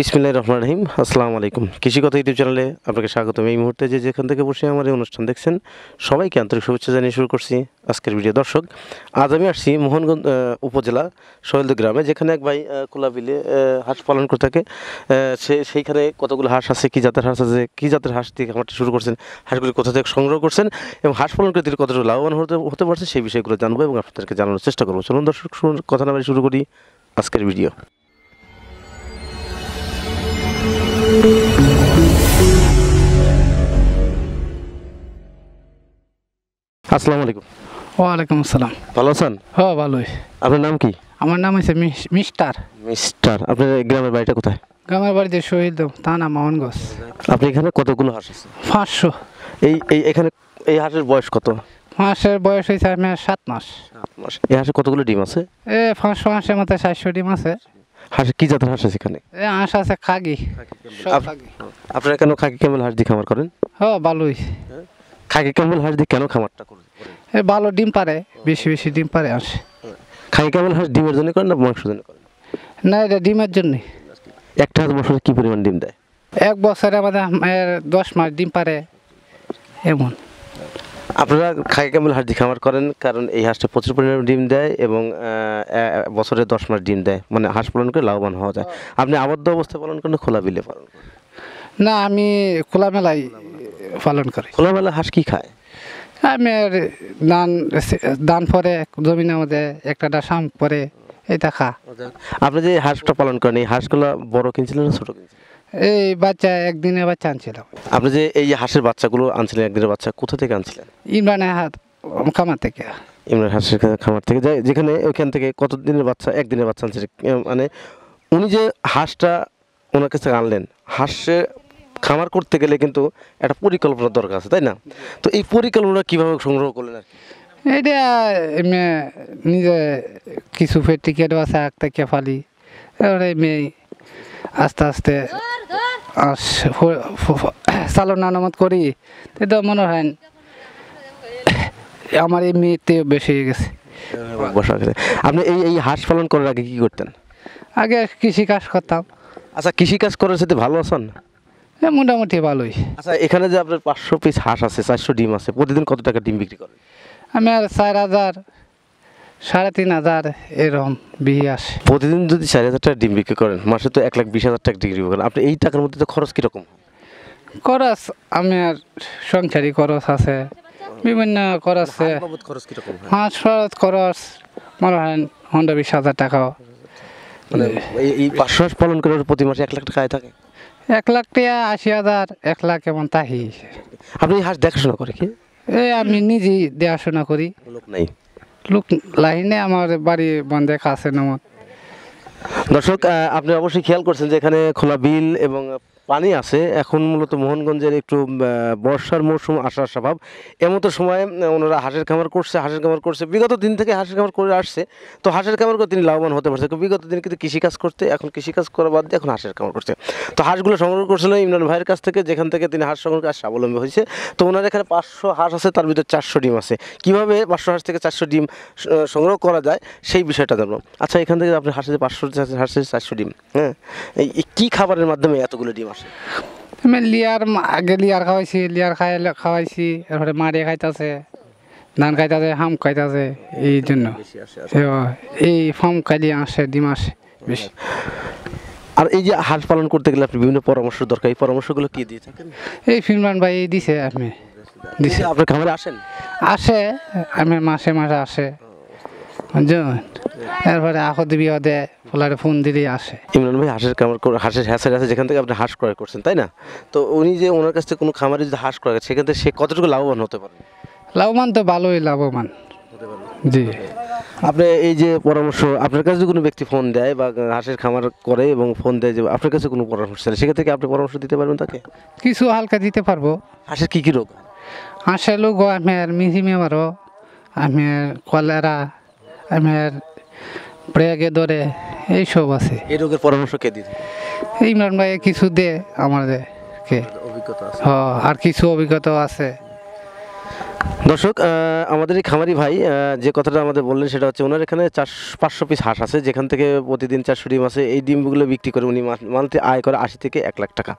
বিসমিল্লাহির রহমানির রহিম। আসসালামু আলাইকুম। কৃষিকথা ইউটিউব চ্যানেলে আপনাকে স্বাগতম। এই মুহূর্তে যেখান থেকে বসে আমার এই অনুষ্ঠান দেখছেন সবাইকে আন্তরিক শুভেচ্ছা জানিয়ে শুরু করছি আজকের ভিডিও। দর্শক, আজ আমি আসছি মোহনগঞ্জ উপজেলা সোহেলদী গ্রামে, যেখানে এক ভাই খোলা বিলে হাঁস পালন করে থাকে। সেইখানে কতগুলো হাঁস আছে, কী জাতের হাঁস আছে, কী জাতের হাঁস থেকে খামারটি শুরু করছেন, হাঁসগুলি কোথা থেকে সংগ্রহ করছেন এবং হাঁস পালন করে তিনি কতটুকু লাভবান হতে পারছে সেই বিষয়গুলো জানবো এবং আপনাদেরকে জানানোর চেষ্টা করবো। চলুন দর্শক, কথা না বলে শুরু করি আজকের ভিডিও। আসসালামু আলাইকুম। ওয়ালাইকুম আসসালাম। ভালো আছেন? হ্যাঁ, ভালোই। আপনার নাম কি? আমার নাম হচ্ছে মিস্টার। মিস্টার, আপনার গ্রামের বাড়িটা কোথায়? গ্রামের বাড়িতে শহীদ থানা মোহনগঞ্জ। আপনি এখানে কতগুলো হাঁস আছে? 500। এখানে এই হাঁসের বয়স কত? হাঁসের বয়স হয়েছে আমার 7 মাস। এই হাঁসে কতগুলো ডিম আছে? 500 হাঁসের মতো 400 ডিম আছে। হাঁসে কি জাতের হাঁস আছে এখানে? হাঁস আছে খাগি। আপনারা কেন খাকি ক্যামেল হাঁস দিয়ে খামার করেন? হ্যাঁ, ভালোই। খাকি ক্যামেল হাঁস দিয়ে কেন খামারটা করেন? ভালো ডিম পারে, বেশি বেশি ডিম পারে হাঁস। খাকি ক্যামেল হাঁস ডিমের জন্য করেন না মাংসের জন্য করেন? না, এটা ডিমের জন্য। একটা হাঁস বছরে কি পরিমাণ ডিম দেয়? এক বছরে আমাদের 10 মাস ডিম পারে এমন। আপনারা খাকি ক্যামেল হাঁস দিয়ে খামার করেন কারণ এই হাঁসটা প্রচুর পরিমাণে ডিম দেয় এবং বছরে 10 মাস ডিম দেয়, মানে হাঁস পালন করে লাভবান হওয়া যায়। আপনি আবদ্ধ অবস্থায় পালন করেন, খোলা বিলে পালন করেন? না, আমি খোলামেলায় পালন করি। খোলামেলা হাঁস কি খায়? আমি দান পরে জমিনের মধ্যে একটা শাম পরে এটা খা। আপনি যে হাঁসটা পালন করেন এই হাঁসগুলো বড় কিনছিলেন না ছোট কিনছিলেন? এই বাচ্চা একদিনের বাচ্চা আনছিলাম। আপনি যে এই হাঁসের বাচ্চাগুলো আনছিলেন, একদিনের বাচ্চা কোথা থেকে আনছিলেন? ইমরানের হাত খামার থেকে। ইমরান হাঁসের খামার থেকে, যেখানে ওইখান থেকে কতদিনের বাচ্চা, একদিনের বাচ্চা আনছিলেন? মানে উনি যে হাঁসটা ওনার কাছে আনলেন, হাঁসে খামার করতে গেলে কিন্তু একটা পরিকল্পনার দরকার আছে, তাই না? তো এই পরিকল্পনা কীভাবে সংগ্রহ করলেন আর কি? এটা নিজে কিছু টিকেটও আছে আগ থেকে ফালি, এবারে আস্তে আস্তে চালন আনামত করি। এটা মনে হয় আমার এই মেয়েতে বেশি হয়ে গেছে। আপনি এই হাঁস পালন করার আগে কি করতেন? আগে কৃষিকাজ করতাম। আচ্ছা, কৃষিকাজ করার সাথে ভালো আছেন? মোটামুটি ভালোই। আচ্ছা, এখানে যে আপনার 500 পিস হাঁস আছে, 400 ডিম আছে, প্রতিদিন কত টাকা ডিম বিক্রি করেন? আমি আর 4,000 3,500 এরকম বিহি আসে। প্রতিদিন যদি 4,000 টাকা ডিম বিক্রি করেন, মাসে তো 1,20,000 টাকা বিক্রি করেন। আপনি এই টাকার মধ্যে তো খরচ কীরকম? খরচ আমি আর সংসারী খরচ আছে, বিভিন্ন খরচ আছে। হাঁস খরচ মনে হয় 20,000 টাকা। মানে এই 500 হাঁস পালন করার প্রতি মাসে 1 লাখ টাকা আয় থাকে? 1 লাখ টাকা 80,000 1 লাখ এমন তাহি। আপনি এই হাঁস দেখাশোনা করে কি? আমি নিজেই দেখাশোনা করি, লোক নাই। লোক লাইনে আমার বাড়ি বন্ধে কাছে নামত। দর্শক, আপনি অবশ্যই খেয়াল করছেন যে এখানে খোলা বিল এবং পানি আছে। এখন মূলত মোহনগঞ্জের একটু বর্ষার মৌসুম আসার স্বভাব, এমতো সময় ওনারা হাঁসের খামার করছে বিগত দিন থেকে হাঁসের খামার করে আসছে। তো হাঁসের খামার করে তিনি লাভবান হতে পারছে। বিগত দিন কিন্তু কৃষিকাজ করতে, এখন কৃষিকাজ করা বাদ দিয়ে এখন হাঁসের খামার করছে। তো হাঁসগুলো সংগ্রহ করছিল ইমরান ভাইয়ের কাছ থেকে, যেখান থেকে তিনি হাঁস সংগ্রহ করে স্বাবলম্বী হয়েছে। তো ওনার এখানে 500 হাঁস আছে, তার ভিতরে 400 ডিম আছে। কীভাবে 500 হাঁস থেকে 400 ডিম সংগ্রহ করা যায় সেই বিষয়টা জানবো। আচ্ছা, এখান থেকে আপনি হাঁসের 500 হাঁসের 400 ডিম, হ্যাঁ, এই কী খাবারের মাধ্যমে এতগুলো ডিম আসে? আমি আগে লিয়ার খাওয়াইছি, এরপরে মাড়িয়ে খাইতেছে, ধান খাইতেছে, হাম খাইতেছে। এই জন্য এই ফার্ম খাইলে আসে, ডিম আসে বেশি। আর এই যে হাঁস পালন করতে গেলে আপনি বিভিন্ন পরামর্শ দরকার, এই পরামর্শগুলো কি দিয়ে থাকেন? এই ফিরমান ভাই দিছে, আপনি দিছে। আপনার খামারে আসে আমি মাসে আসে, এরপরে আখদ বিহদে ফোলারে ফোন দিলেই আসে। ইমরান ভাই হাঁসের খামার, হাঁসের হ্যাঁসের আছে যেখান থেকে আপনি হাঁস ক্রয় করছেন, তাই না? তো উনি যে ওনার কাছ থেকে কোনো খামারে যদি হাঁস ক্রয়, সেখান থেকে সে কতটুকু লাভবান হতে পারে? লাভবান তো ভালোই লাভবান, জি। আপনি এই যে পরামর্শ, আপনার কাছে কোনো ব্যক্তি ফোন দেয় বা হাঁসের খামার করে এবং ফোন দেয় যে আপনার কাছে কোনো পরামর্শ চাই, সেখান থেকে আপনি পরামর্শ দিতে পারবেন তাকে? কিছু হালকা দিতে পারবো। হাঁসের কী কী রোগ? হাঁসের রোগ আমার মিজিমেবারও, আমার কলেরা, আমার ব্রেগে ধরে, এইসব আছে। এই রোগের পরামর্শ কে দিতে? ইমরান ভাই কিছু দে আমাদেরকে, অভিজ্ঞতা আছে। আর কিছু অভিজ্ঞতা আছে। দর্শক, আমাদের এই খামারি ভাই যে কথাটা আমাদের বললেন সেটা হচ্ছে ওনার এখানে 500 পিস হাঁস আছে, যেখান থেকে প্রতিদিন 400 ডিম আছে। এই ডিমগুলো বিক্রি করে উনি মান্থলি আয় করে 80 থেকে 1 লাখ টাকা।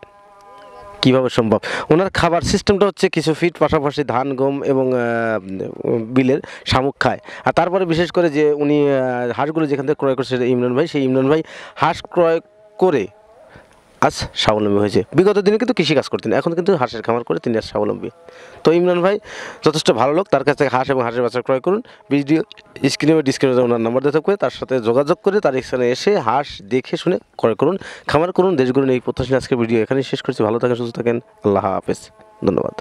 কীভাবে সম্ভব? ওনার খাবার সিস্টেমটা হচ্ছে কিছু ফিট, পাশাপাশি ধান, গম এবং বিলের শামুক খায়। আর তারপরে বিশেষ করে যে উনি হাঁসগুলো যেখান থেকে ক্রয় করছে, সেটা ইমরান ভাই, সেই ইমরান ভাই হাঁস ক্রয় করে আজ স্বাবলম্বী হয়েছে। বিগত দিনে কিন্তু কৃষিকাজ করতেন, এখন কিন্তু হাঁসের খামার করে তিনি আজ স্বাবলম্বী। তো ইমরান ভাই যথেষ্ট ভালো লোক, তার কাছ থেকে হাঁস এবং হাঁসের বাচ্চা ক্রয় করুন। ভিডিও স্ক্রিনে বা ডিসক্রিনে ওনার নাম্বার দেওয়া থাকবে, তার সাথে যোগাযোগ করে তার এখানে এসে হাঁস দেখে শুনে ক্রয় করুন, খামার করুন, দেশ গড়ুন। এই প্রত্যাশা আজকের ভিডিও এখানেই শেষ করছি। ভালো থাকেন, সুস্থ থাকেন, আল্লাহ হাফেজ, ধন্যবাদ।